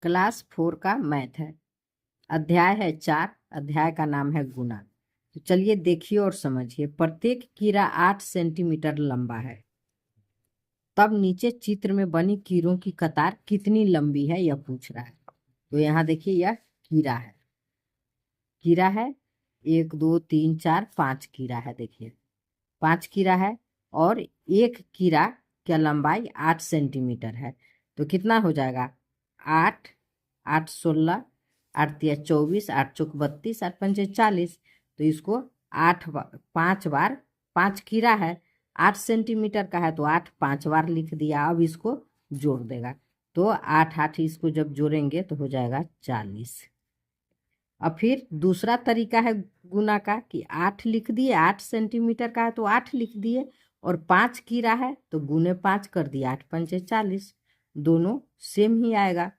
Class 4 का math है। अध्याय है 4। अध्याय का नाम है गुना। तो चलिए देखिए और समझिए। प्रत्येक कीड़ा 8 सेंटीमीटर लंबा है। तब नीचे चित्र में बनी कीड़ों की कतार कितनी लंबी है यह पूछ रहा है। तो यहाँ देखिए यह कीड़ा है। कीड़ा है 1 2 3 4 5 कीड़ा है। देखिए 5 कीड़ा है और एक कीड़ा की लंबाई 8 सेंटीमीटर है। तो कितना हो जाएगा? 8 8 16 8 तिया 24 8 चौक 32 8 पंचे 40। तो इसको 5 बार 5 कीड़ा है 8 सेंटीमीटर का है तो 8 5 बार लिख दिया। अब इसको जोड़ देगा तो 8 8 इसको जब जोड़ेंगे तो हो जाएगा 40। अब फिर दूसरा तरीका है गुना का कि 8 लिख दिए, 8 सेंटीमीटर का है तो 8 लिख दिए और 5 कीड़ा है तो गुने 5 कर दिया। 8 पंचे 40, दोनों सेम ही आएगा।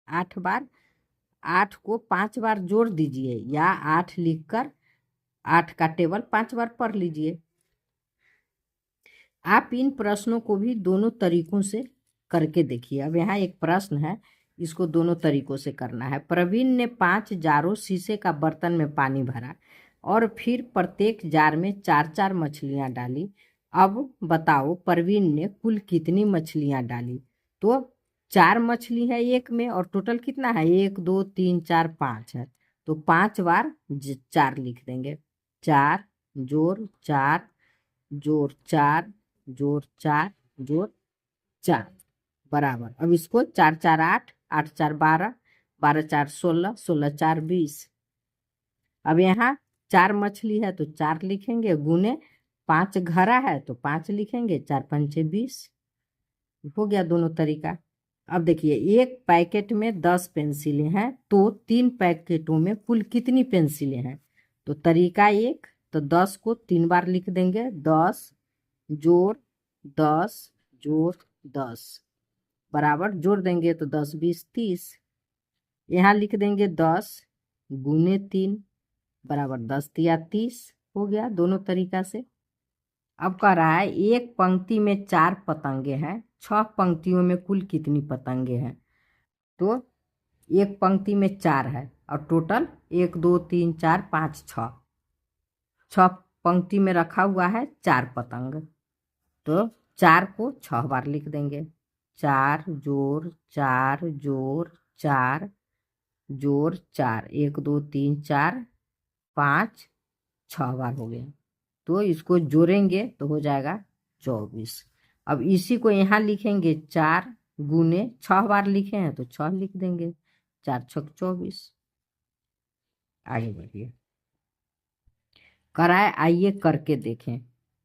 8 बार 8 को 5 बार जोड़ दीजिए या 8 लिखकर 8 का टेबल 5 बार पढ़ लीजिए। आप इन प्रश्नों को भी दोनों तरीकों से करके देखिए। अब यहाँ एक प्रश्न है, इसको दोनों तरीकों से करना है। प्रवीण ने 5 जारों शीशे का बर्तन में पानी भरा और फिर प्रत्येक जार में 4-4 मछलियां डाली। अब बताओ प्रवीण ने कुल कितनी मछलियां डाली? तो 4 मछली है एक में और टोटल कितना है? 1 2 3 4 5 है तो 5 बार 4 लिख देंगे। 4 जोड़ 4 जोड़ 4 जोड़ 4 जोड़ 4 बराबर। अब इसको 4 4 8 8 4 12 12 4 16 16 4 20। अब यहाँ 4 मछली है तो 4 लिखेंगे गुने 5 घड़ा है तो 5 लिखेंगे। 4 पंचे 20 हो गया दोनों तरीका। अब देखिए एक पैकेट में 10 पेंसिलें हैं तो 3 पैकेटों में कुल कितनी पेंसिलें हैं? तो तरीका एक, तो 10 को 3 बार लिख देंगे। 10 जोड़ 10 जोड़ 10 बराबर जोड़ देंगे तो 10 20 30। यहाँ लिख देंगे 10 गुने 3 बराबर 10 तिया 30 हो गया दोनों तरीका से। अब कह रहा है एक पंक्ति में 4 पतंगे हैं, 6 पंक्तियों में कुल कितनी पतंगे हैं? तो एक पंक्ति में 4 है और टोटल 1 2 3 4 5 6 पंक्ति में रखा हुआ है 4 पतंग। तो 4 को 6 बार लिख देंगे। 4 जोड़ 4 जोड़ 4 जोड़ 4 1 2 3 4 5 6 बार हो गया। तो इसको जोड़ेंगे तो हो जाएगा 24। अब इसी को यहाँ लिखेंगे 4 गुने 6 बार लिखे हैं तो 6 लिख देंगे। 4 6 24। आगे बढ़िए। कराए आइए करके देखें।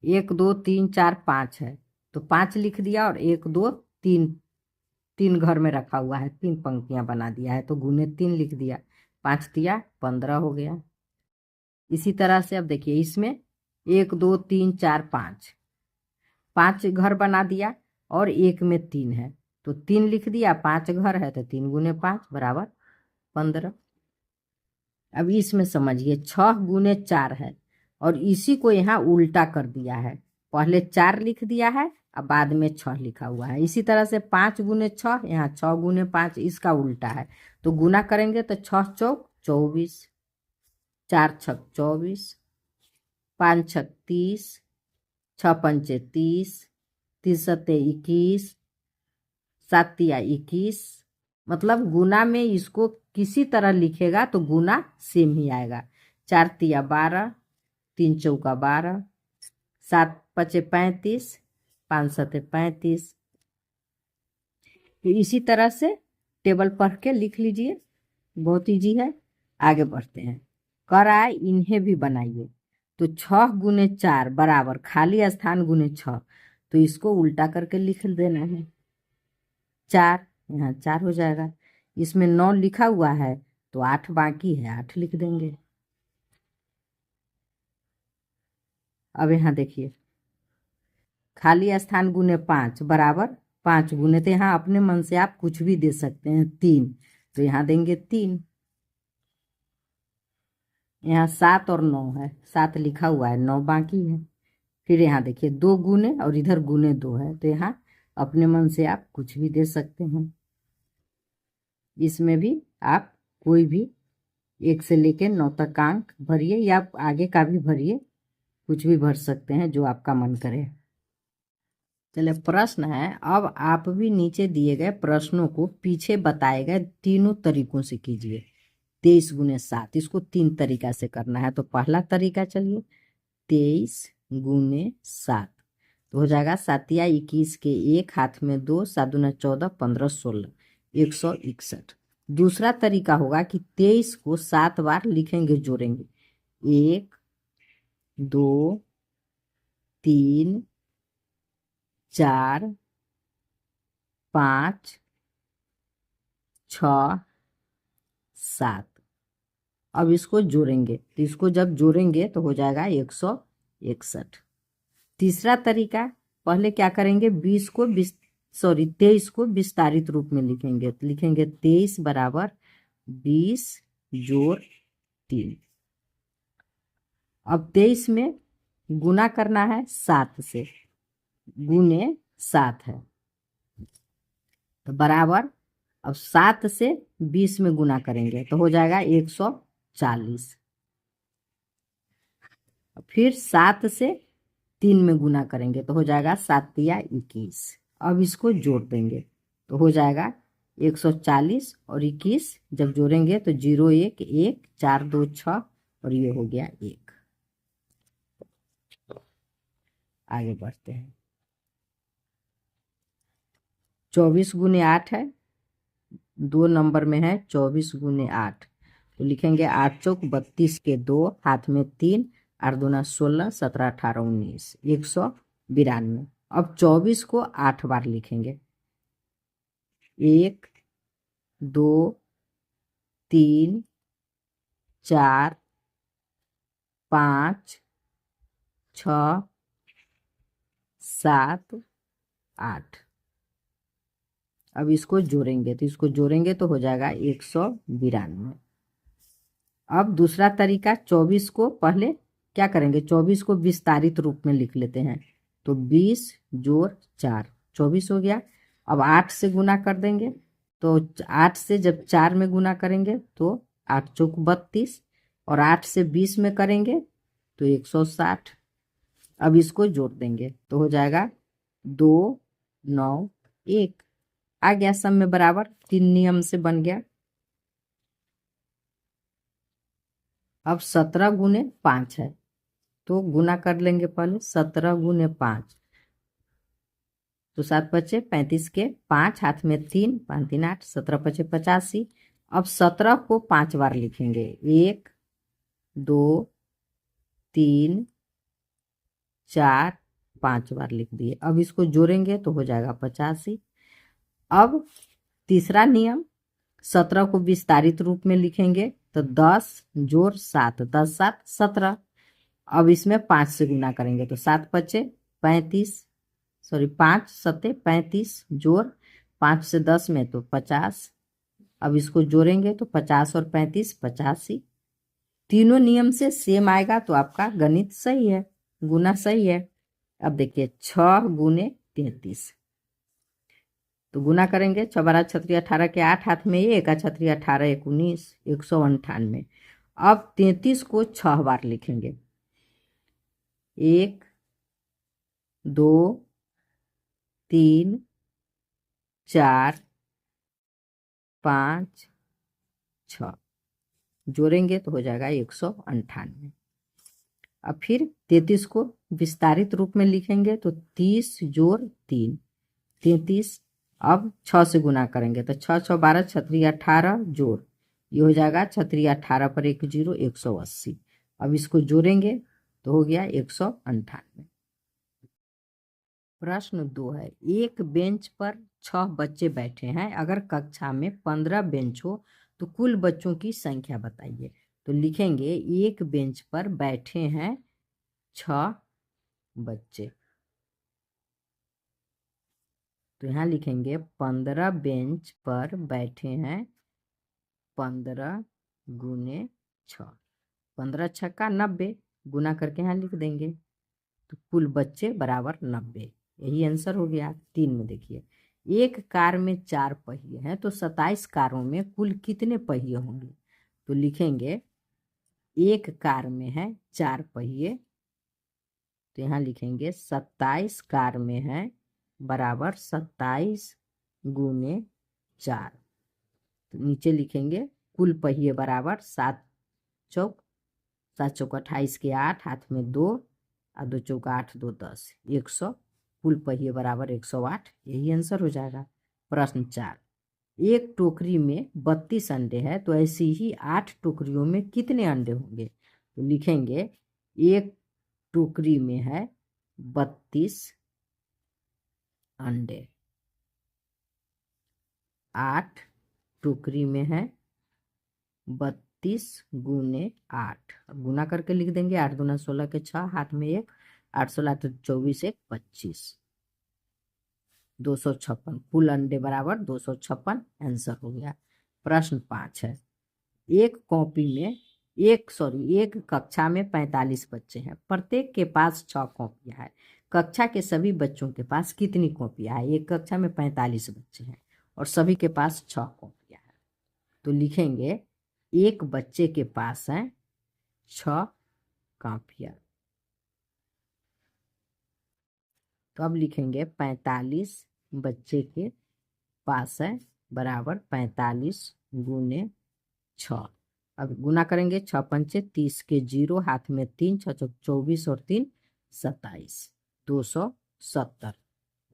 1 2 3 4 5 है तो 5 लिख दिया और 1 2 3 घर में रखा हुआ है, 3 पंक्तियां बना दिया है तो गुने 3 लिख दिया। 5 तिया 15 हो गया। इसी तरह से अब देखिए इसमें 1 2 3 4 5 घर बना दिया और एक में 3 है तो 3 लिख दिया। 5 घर है तो 3 गुने 5 बराबर 15। अब इसमें समझिए 6 गुने 4 है और इसी को यहाँ उल्टा कर दिया है। पहले 4 लिख दिया है अब बाद में 6 लिखा हुआ है। इसी तरह से 5 गुने 6, यहाँ 6 गुने 5 इसका उल्टा है तो गुना करेंगे तो 6 चौक 24, 4 छक 24, 5 छक 30, 6 पंचे 30, 30 सत्ते 21, 7 तिया 21। मतलब गुना में इसको किसी तरह लिखेगा तो गुना सेम ही आएगा। 4 तिया 12, 3 चौका 12, 7 पचे 35, 5 सत्ते 35। तो इसी तरह से टेबल पढ़ के लिख लीजिए, बहुत ईजी है। आगे बढ़ते हैं। कह रहा है इन्हें भी बनाइए। तो 6 गुने 4 बराबर खाली स्थान गुने 6 तो इसको उल्टा करके लिख देना है। 4 यहाँ 4 हो जाएगा। इसमें 9 लिखा हुआ है तो 8 बाकी है, 8 लिख देंगे। अब यहाँ देखिए खाली स्थान गुने 5 बराबर 5 गुने, तो यहाँ अपने मन से आप कुछ भी दे सकते हैं। 3 तो यहाँ देंगे 3। यहाँ 7 और 9 है, 7 लिखा हुआ है 9 बाकी है। फिर यहाँ देखिए 2 गुने और इधर गुने 2 है तो यहाँ अपने मन से आप कुछ भी दे सकते हैं। इसमें भी आप कोई भी 1 से लेकर 9 तक का अंक भरिए या आगे का भी भरिए, कुछ भी भर सकते हैं जो आपका मन करे। चलिए प्रश्न है, अब आप भी नीचे दिए गए प्रश्नों को पीछे बताए गए तीनों तरीकों से कीजिए। 23 गुने 7, इसको 3 तरीका से करना है। तो पहला तरीका, चलिए 23 गुने 7 तो हो जाएगा 7 या 21 के 1, हाथ में 2, 7 दूना 14, 15 16, 161। दूसरा तरीका होगा कि 23 को 7 बार लिखेंगे, जोड़ेंगे 1 2 3 4 5 6 7। अब इसको जोड़ेंगे, तो इसको जब जोड़ेंगे तो हो जाएगा 161। तीसरा तरीका, पहले क्या करेंगे, 23 को विस्तारित रूप में लिखेंगे। तो लिखेंगे 23 बराबर 20 जोड़ 3। अब 23 में गुना करना है 7 से, गुने 7 है तो बराबर, अब 7 से 20 में गुना करेंगे तो हो जाएगा 140। फिर 7 से 3 में गुना करेंगे तो हो जाएगा 7 या 21। अब इसको जोड़ देंगे तो हो जाएगा 140 और 21 जब जोड़ेंगे तो 0 1 1 4 2 6 और ये हो गया 1। आगे बढ़ते हैं। 24 गुने 8 है, 2 नंबर में है 24 गुने 8 तो लिखेंगे 8 चौक 32 के 2, हाथ में 3, 8 दूना 16, 17 18 19, 192। अब 24 को 8 बार लिखेंगे, 1 2 3 4 5 6 7 8। अब इसको जोड़ेंगे, तो इसको जोड़ेंगे तो हो जाएगा 192। अब दूसरा तरीका, 24 को पहले क्या करेंगे, 24 को विस्तारित रूप में लिख लेते हैं। तो 20 जोड़ 4 24 हो गया। अब 8 से गुना कर देंगे, तो 8 से जब 4 में गुना करेंगे तो 8 चौक 32 और 8 से 20 में करेंगे तो 160। अब इसको जोड़ देंगे तो हो जाएगा 2 9 1। आ गया सब में बराबर, 3 नियम से बन गया। अब 17 गुने 5 है तो गुना कर लेंगे पहले, 17 गुने 5 तो 7 बचे 35 के 5, हाथ में 3, 5 3 8, 17 बचे 85। अब 17 को 5 बार लिखेंगे, 1 2 3 4 5 बार लिख दिए। अब इसको जोड़ेंगे तो हो जाएगा 85। अब तीसरा नियम, 17 को विस्तारित रूप में लिखेंगे तो 10 जोड़ 7, 10 7 17। अब इसमें 5 से गुना करेंगे तो 7 बचे 35, सॉरी 5 7 35 जोड़ 5 से 10 में तो 50। अब इसको जोड़ेंगे तो 50 और 35 85। तीनों नियम से सेम आएगा तो आपका गणित सही है, गुना सही है। अब देखिए 6 गुने 33 तो गुना करेंगे, 6 12 छत्री 18 के 8, हाथ में 1, छत्री 18 1 19, 198। अब 33 को 6 बार लिखेंगे, 1 2 3 4 5 6 जोड़ेंगे तो हो जाएगा 198। अब फिर 33 को विस्तारित रूप में लिखेंगे तो 30 जोड़ 3 33। अब 6 से गुना करेंगे तो 6 6 12 छत्री 18 जोड़, ये हो जाएगा छत्री 18 पर 1 0 180। अब इसको जोड़ेंगे तो हो गया 198। प्रश्न 2 है, एक बेंच पर 6 बच्चे बैठे हैं, अगर कक्षा में 15 बेंच हो तो कुल बच्चों की संख्या बताइए। तो लिखेंगे एक बेंच पर बैठे हैं 6 बच्चे, तो यहाँ लिखेंगे 15 बेंच पर बैठे हैं, 15 गुने 6, 15 छक्का 90, गुना करके यहाँ लिख देंगे तो कुल बच्चे बराबर 90। यही आंसर हो गया। 3 में देखिए, एक कार में 4 पहिए हैं तो 27 कारों में कुल कितने पहिए होंगे? तो लिखेंगे एक कार में है 4 पहिए, तो यहाँ लिखेंगे 27 कार में है बराबर 27 गुने 4। तो नीचे लिखेंगे कुल पहिए बराबर 7 चौक 28 के 8, हाथ में 2 और 2 चौका 8 2 10 100, कुल पहिए बराबर 108। यही आंसर हो जाएगा। प्रश्न 4, एक टोकरी में 32 अंडे हैं तो ऐसी ही 8 टोकरियों में कितने अंडे होंगे? तो लिखेंगे एक टोकरी में है 32 अंडे, 8 टोकरी में है 32 गुने 8, गुना करके लिख देंगे 8 दूना 16 के 6, हाथ में 1, 8 16 24 1 25, 256, कुल अंडे बराबर 256, आंसर हो गया। प्रश्न 5 है, एक कक्षा में 45 बच्चे हैं, प्रत्येक के पास 6 कॉपियां हैं। कक्षा के सभी बच्चों के पास कितनी कॉपियां हैं? एक कक्षा में 45 बच्चे हैं और सभी के पास 6 कॉपियां हैं। तो लिखेंगे एक बच्चे के पास है 6 कॉपियां। तो अब लिखेंगे 45 बच्चे के पास है बराबर 45 गुने 6। अब गुना करेंगे 6 पंचे 30 के 0, हाथ में 3, 6 24 और 3 27, 270,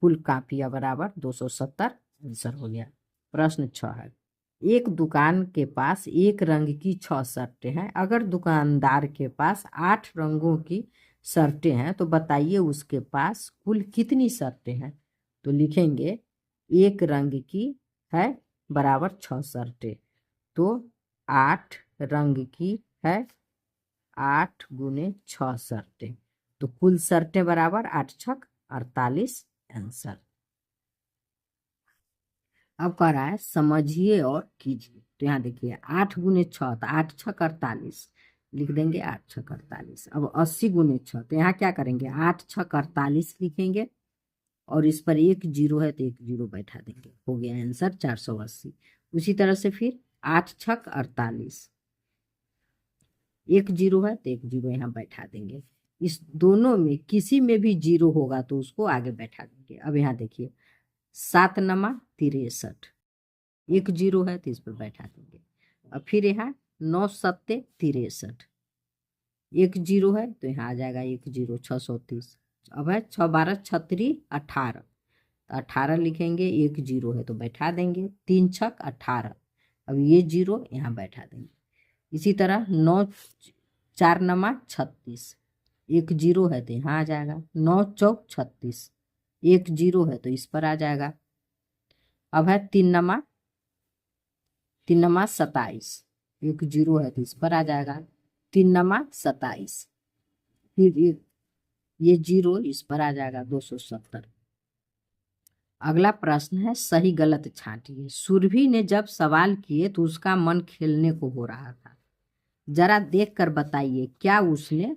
कुल कापियां बराबर 270, आंसर हो गया। प्रश्न 6 है, एक दुकान के पास एक रंग की 6 शर्टें हैं। अगर दुकानदार के पास 8 रंगों की शर्टें हैं तो बताइए उसके पास कुल कितनी शर्टें हैं? तो लिखेंगे एक रंग की है बराबर 6 शर्टें, तो 8 रंग की है 8 गुने 6 शर्टें, तो कुल शर्टें बराबर 8 छक 48, आंसर। अब कह रहा है समझिए और कीजिए। तो यहाँ देखिए 8 गुने 6, तो 8 छक 48, लिख देंगे 8 छक 48। अब 80 गुने 6, तो यहाँ क्या करेंगे 8 छक 48 लिखेंगे और इस पर 1 जीरो है तो 1 जीरो बैठा देंगे, हो गया आंसर 480। उसी तरह से फिर 8 छक 48, 1 जीरो है तो 1 जीरो यहाँ बैठा देंगे। इस दोनों में किसी में भी जीरो होगा तो उसको आगे बैठा देंगे। अब यहाँ देखिए 7 नमा 63, 1 जीरो है तो इस पर बैठा देंगे। अब फिर यहाँ 9 सत्ते 63, 1 जीरो है तो यहाँ आ जाएगा 1 जीरो 630। अब है 6 12 36 18, तो 18 लिखेंगे, 1 जीरो है तो बैठा देंगे, 3 छक 18, अब ये जीरो यहाँ बैठा देंगे। इसी तरह 9 4 नमा 36, 1 जीरो है तो यहाँ आ जाएगा, 9 चौक 36, 1 जीरो है तो इस पर आ जाएगा। अब है 3 नमा 27, 1 जीरो है तो इस पर आ जाएगा, 3 नमा 27, फिर ये जीरो इस पर आ जाएगा 270। अगला प्रश्न है सही गलत छांटिए। सुरभि ने जब सवाल किए तो उसका मन खेलने को हो रहा था, जरा देख कर बताइए क्या उसने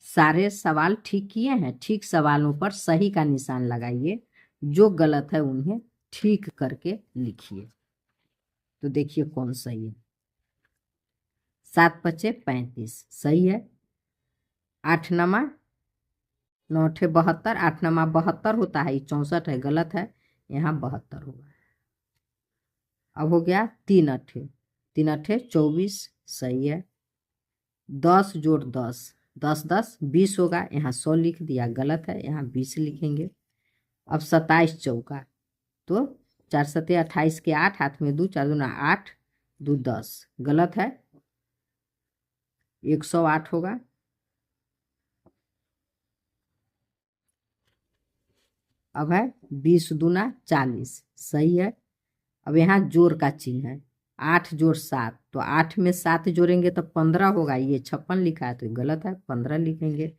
सारे सवाल ठीक किए हैं? ठीक सवालों पर सही का निशान लगाइए, जो गलत है उन्हें ठीक करके लिखिए। तो देखिए कौन सही है। 7 पचे 35 सही है। 8 नमा 9 ठे 72, 8 नमा 72 होता है, 64 है, गलत है, यहाँ 72 होगा। अब हो गया 3 अठे 24 सही है। 10 जोड़ 10 10 10 20 होगा, यहाँ 100 लिख दिया, गलत है, यहाँ 20 लिखेंगे। अब 27 चौका, तो 4 सत्ते 28 के 8, हाथ में 2, 4 दूना 8 2 10, गलत है, 108 होगा। अब है 20 दूना 40 सही है। अब यहाँ जोड़ का चिन्ह है, 8 जोड़ 7, तो 8 में 7 जोड़ेंगे तो 15 होगा, ये 56 लिखा है तो गलत है, 15 लिखेंगे।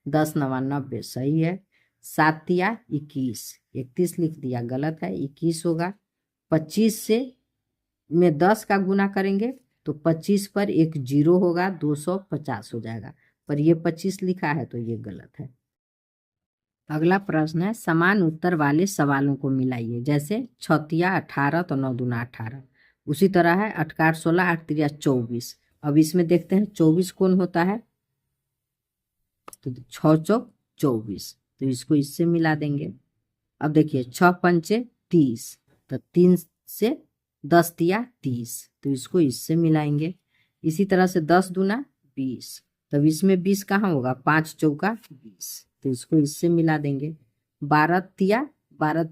10 नवा 90 सही है। 7 तिया 21, 31 लिख दिया, गलत है, 21 होगा। 25 से में 10 का गुना करेंगे तो 25 पर 1 जीरो होगा, 250 हो जाएगा, पर ये 25 लिखा है तो ये गलत है। अगला प्रश्न है, समान उत्तर वाले सवालों को मिलाइए। जैसे 6 18 तो 9 दूना 18। उसी तरह है 8 8 16 8 3 24। अब इसमें देखते हैं 24 कौन होता है, तो 6 चौक 24, तो इसको इससे मिला देंगे। अब देखिए 6 पंचे 30, तो 3 से 10 तिया 30, तो इसको इससे मिलाएंगे। इसी तरह से 10 दूना 20, तब इसमें 20 कहाँ होगा, 5 चौका 20, तो इसको इससे मिला देंगे। 12 तिया 12,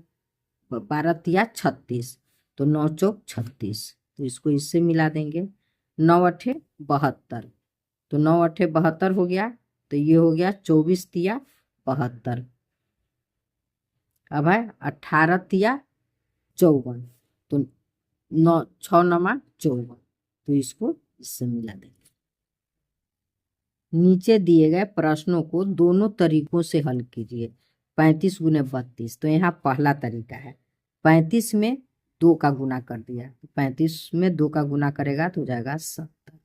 12 तिया 36, तो 9 चौक 36, तो इसको इससे मिला देंगे। 9 अठे 72, तो 9 अठे 72 हो गया, तो ये हो गया 24 तिया 72। अब है 18 तिया 54, तो 9 6 नमा 54, तो इसको इससे मिला देंगे। नीचे दिए गए प्रश्नों को दोनों तरीकों से हल कीजिए। 35 गुने 32, तो यहाँ पहला तरीका है। 35 में 2 का गुना कर दिया, 35 में 2 का गुना करेगा तो हो जाएगा 70।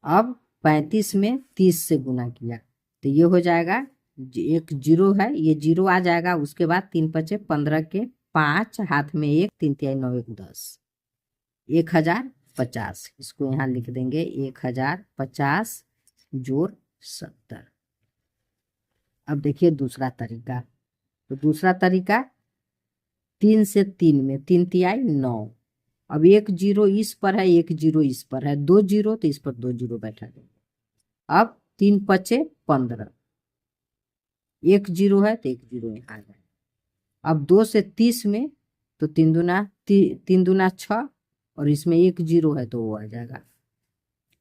अब 35 में 30 से गुना किया, तो ये हो जाएगा, एक जीरो है, ये जीरो आ जाएगा। उसके बाद 3 पचे 15 के 5, हाथ में 1, 3 तिहाई 9 1 10, 1050। इसको यहाँ लिख देंगे 1050 जोड़ 70। अब देखिए दूसरा तरीका, तो दूसरा तरीका 3 से 3 में 3 तिहाई 9। अब 1 जीरो इस पर है, 1 जीरो इस पर है, 2 जीरो, तो इस पर 2 जीरो बैठा देंगे। अब 3 पचे 15, 1 जीरो है तो 1 जीरो यहाँ आ जाए। अब 2 से 30 में, तो 3 दूना 6, और इसमें 1 जीरो है तो वो आ जाएगा।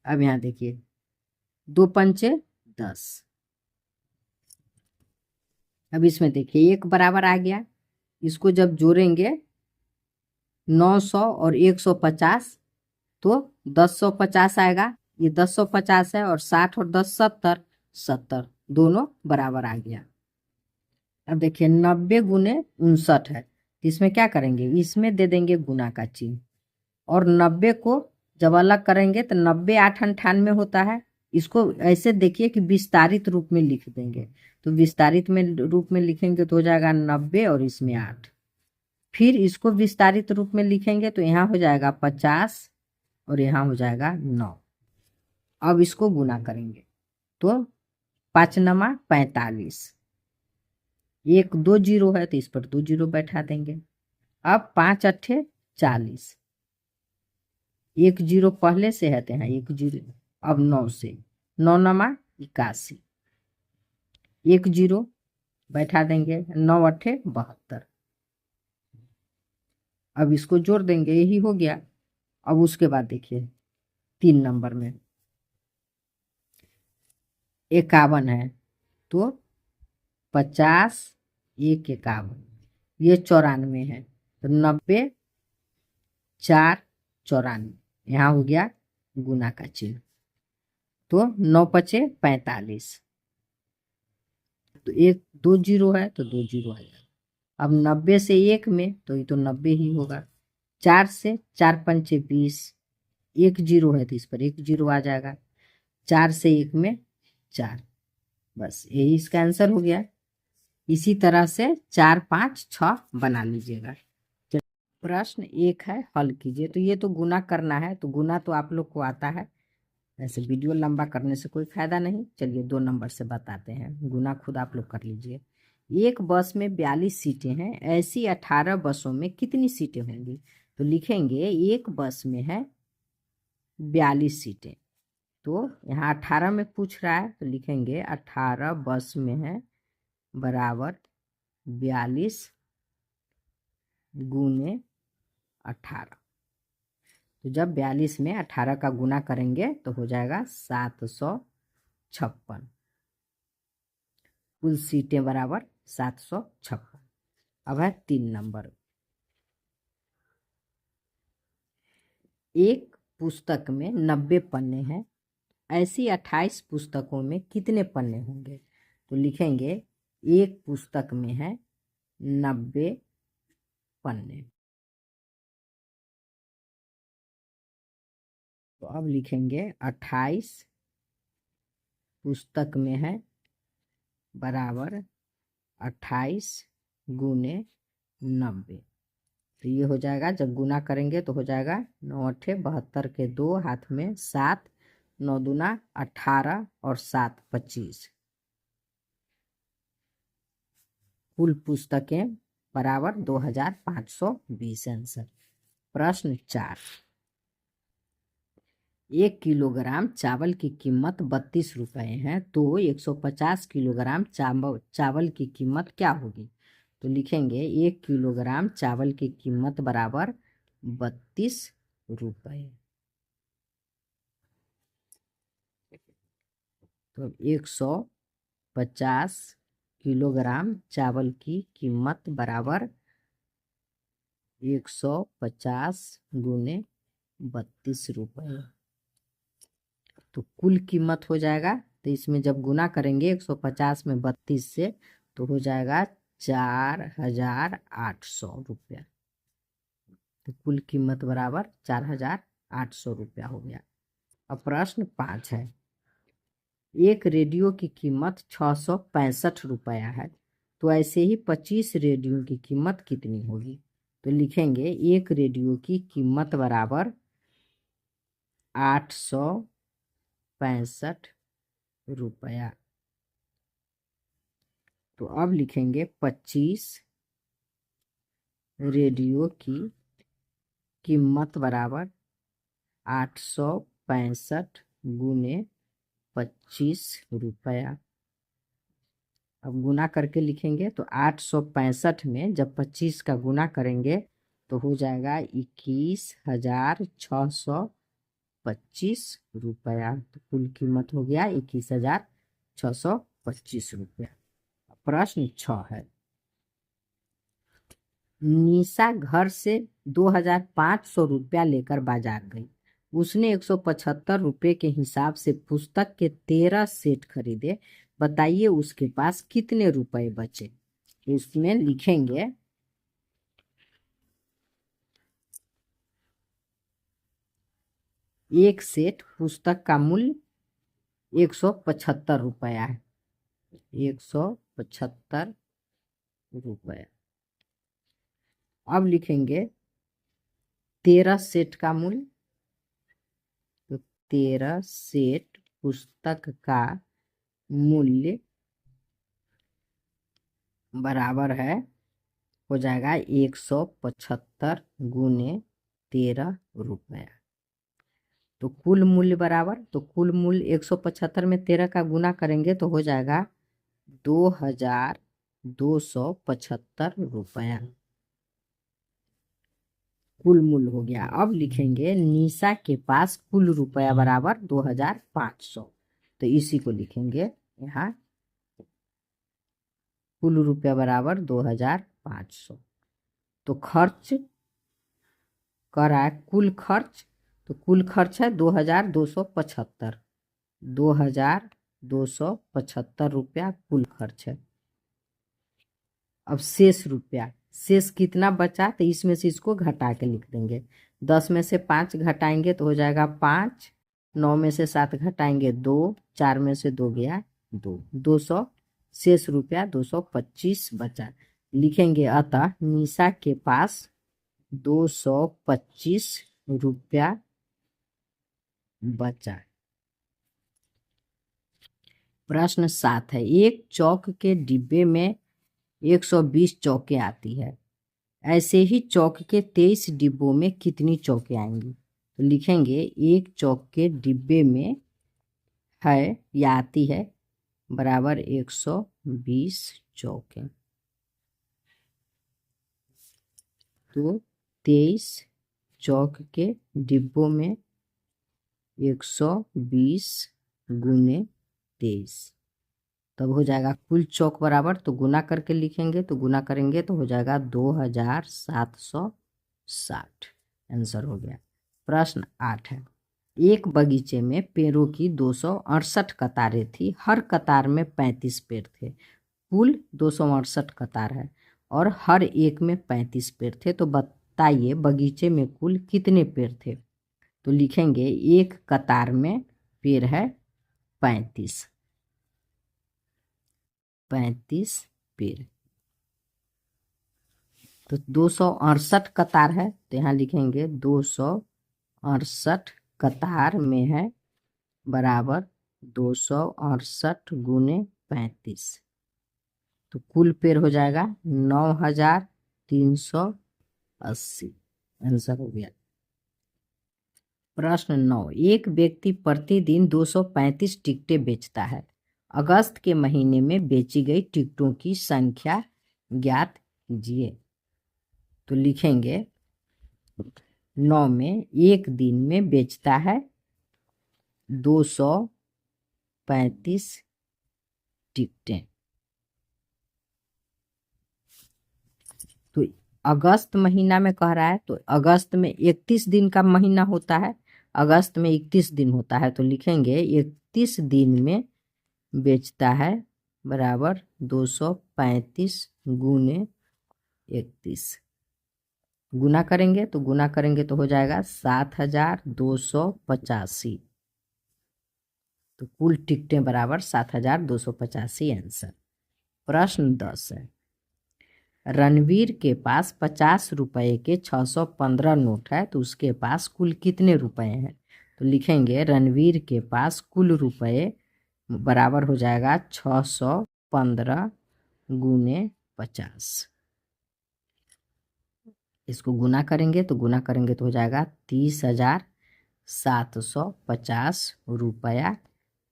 अब यहाँ देखिए 2 पंचे 10। अब इसमें देखिए 1 बराबर आ गया, इसको जब जोड़ेंगे 900 और 150, तो 1050 आएगा। ये 1050 है, और 60 और 10 70, 70 दोनों बराबर आ गया। अब देखिए 90 गुने 59 है, इसमें क्या करेंगे, इसमें दे देंगे गुना का चिन्ह, और 90 को जब अलग करेंगे तो 90 8 98 होता है। इसको ऐसे देखिए कि विस्तारित रूप में लिख देंगे, तो विस्तारित में रूप में लिखेंगे तो हो जाएगा 90 और इसमें 8। फिर इसको विस्तारित रूप में लिखेंगे तो यहाँ हो जाएगा 50 और यहाँ हो जाएगा 9। अब इसको गुना करेंगे तो 5 नमा 45, 1 2 जीरो है तो इस पर 2 जीरो बैठा देंगे। अब 5 अट्ठे 40, 1 जीरो पहले से है तो यहाँ 1 जीरो। अब 9 से 9 नमा 81, 1 जीरो बैठा देंगे, 9 अट्ठे 72। अब इसको जोड़ देंगे, यही हो गया। अब उसके बाद देखिए 3 नंबर में 51 है, तो 50 1 51, ये 94 है, तो 90 4 94, यहाँ हो गया गुना का चिन्ह, तो 9 पचे 45, तो 1 2 जीरो है तो 2 जीरो आएगा। अब 90 से 1 में, तो ये तो 90 ही होगा। 4 से 4 पंचे 20, 1 जीरो है तो इस पर 1 जीरो आ जाएगा। 4 से 1 में 4, बस यही इसका आंसर हो गया। इसी तरह से 4 5 6 बना लीजिएगा। प्रश्न 1 है, हल कीजिए। तो ये तो गुना करना है, तो गुना तो आप लोग को आता है, ऐसे वीडियो लंबा करने से कोई फायदा नहीं। चलिए 2 नंबर से बताते हैं, गुना खुद आप लोग कर लीजिए। एक बस में 42 सीटें हैं, ऐसी 18 बसों में कितनी सीटें होंगी? तो लिखेंगे एक बस में है 42 सीटें, तो यहाँ 18 में पूछ रहा है, तो लिखेंगे 18 बस में है बराबर 42 गुने 18। तो जब 42 में 18 का गुना करेंगे तो हो जाएगा 756। कुल सीटें बराबर 756। अब है 3 नंबर। एक पुस्तक में 90 पन्ने हैं, ऐसी 28 पुस्तकों में कितने पन्ने होंगे? तो लिखेंगे एक पुस्तक में है 90 पन्ने, तो अब लिखेंगे 28 पुस्तक में है बराबर 28 गुने 90। तो ये हो जाएगा, जब गुना करेंगे तो हो जाएगा 9 अठे 72 के 2 हाथ में 7, 9 दूना 18 और 7 25। कुल पुस्तकें बराबर 2520 आंसर। प्रश्न 4, 1 किलोग्राम चावल की कीमत 32 रुपए है, तो 150 किलोग्राम चावल की कीमत क्या होगी? तो लिखेंगे 1 किलोग्राम चावल की कीमत बराबर 32 रुपए। तो 150 किलोग्राम चावल की कीमत बराबर 150 गुने 32 रुपए। तो कुल कीमत हो जाएगा, तो इसमें जब गुना करेंगे 150 में 32 से, तो हो जाएगा 4800 रुपया। तो कुल कीमत बराबर 4800 रुपया हो गया। अब प्रश्न 5 है, एक रेडियो की कीमत 665 रुपया है, तो ऐसे ही 25 रेडियो की कीमत कितनी होगी? तो लिखेंगे एक रेडियो की कीमत बराबर 865 रुपया। तो अब लिखेंगे 25 रेडियो की कीमत बराबर 865 गुने 25 रुपया। अब गुना करके लिखेंगे तो 865 में जब 25 का गुना करेंगे तो हो जाएगा 21,625 रुपया। तो कुल कीमत हो गया 21,625 रुपया। प्रश्न 6 है, निशा घर से 2,500 रुपया लेकर बाजार गई। उसने 175 रुपये के हिसाब से पुस्तक के 13 सेट खरीदे। बताइए उसके पास कितने रुपए बचे? इसमें लिखेंगे एक सेट पुस्तक का मूल्य 175 रुपया है, 175 रुपया। अब लिखेंगे 13 सेट का मूल्य, तो 13 सेट पुस्तक का मूल्य बराबर है, हो जाएगा 175 गुने 13 रुपया। तो कुल मूल्य बराबर, तो कुल मूल्य 175 में 13 का गुना करेंगे तो हो जाएगा 2,275 रुपया। कुल मूल्य हो गया। अब लिखेंगे निशा के पास कुल रुपया बराबर 2,500। तो इसी को लिखेंगे यहाँ, कुल रुपया बराबर 2,500। तो खर्च करा है कुल खर्च, तो कुल खर्च है 2,275, 2,275 रुपया कुल खर्च है। अब शेष रुपया, शेष कितना बचा, तो इसमें से इसको घटा के लिख देंगे। 10 में से 5 घटाएंगे तो हो जाएगा 5, 9 में से 7 घटाएंगे 2, 4 में से 2 गया 2, 200 शेष रुपया 225 बचा। लिखेंगे अतः निशा के पास 225 रुपया बचा। प्रश्न 7 है, एक चौक के डिब्बे में 120 चौकें आती है, ऐसे ही चौक के 23 डिब्बों में कितनी चौकें आएंगी? तो लिखेंगे एक चौक के डिब्बे में है या आती है बराबर 120 चौकें। तो 23 चौक के डिब्बों में 120 गुने 23, तब हो जाएगा कुल चौक बराबर, तो गुना करके लिखेंगे, तो गुना करेंगे तो हो जाएगा 2,760। आंसर हो गया। प्रश्न 8 है, एक बगीचे में पेड़ों की 268 कतारें थी, हर कतार में 35 पेड़ थे, कुल 268 कतार है और हर एक में 35 पेड़ थे। तो बताइए बगीचे में कुल कितने पेड़ थे? तो लिखेंगे एक कतार में पेड़ है 35, पेड़। तो 268 कतार है, तो यहाँ लिखेंगे 268 कतार में है बराबर 268 गुने 35। तो कुल पेड़ हो जाएगा 9380। आंसर हो गया। प्रश्न 9, एक व्यक्ति प्रतिदिन 235 टिकटें बेचता है। अगस्त के महीने में बेची गई टिकटों की संख्या ज्ञात कीजिए। तो लिखेंगे 9 में एक दिन में बेचता है 235 टिकटें। तो अगस्त महीना में कह रहा है, तो अगस्त में 31 दिन का महीना होता है, अगस्त में 31 दिन होता है, तो लिखेंगे 31 दिन में बेचता है बराबर 235 गुने 31। गुना करेंगे तो हो जाएगा 7285। तो कुल टिकटें बराबर 7285 आंसर। प्रश्न 10 है, रणवीर के पास 50 रुपए के 615 नोट है, तो उसके पास कुल कितने रुपए हैं? तो लिखेंगे रणवीर के पास कुल रुपए बराबर हो जाएगा 615 गुने 50। इसको गुना करेंगे तो हो जाएगा 30,750 रुपया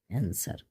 आंसर।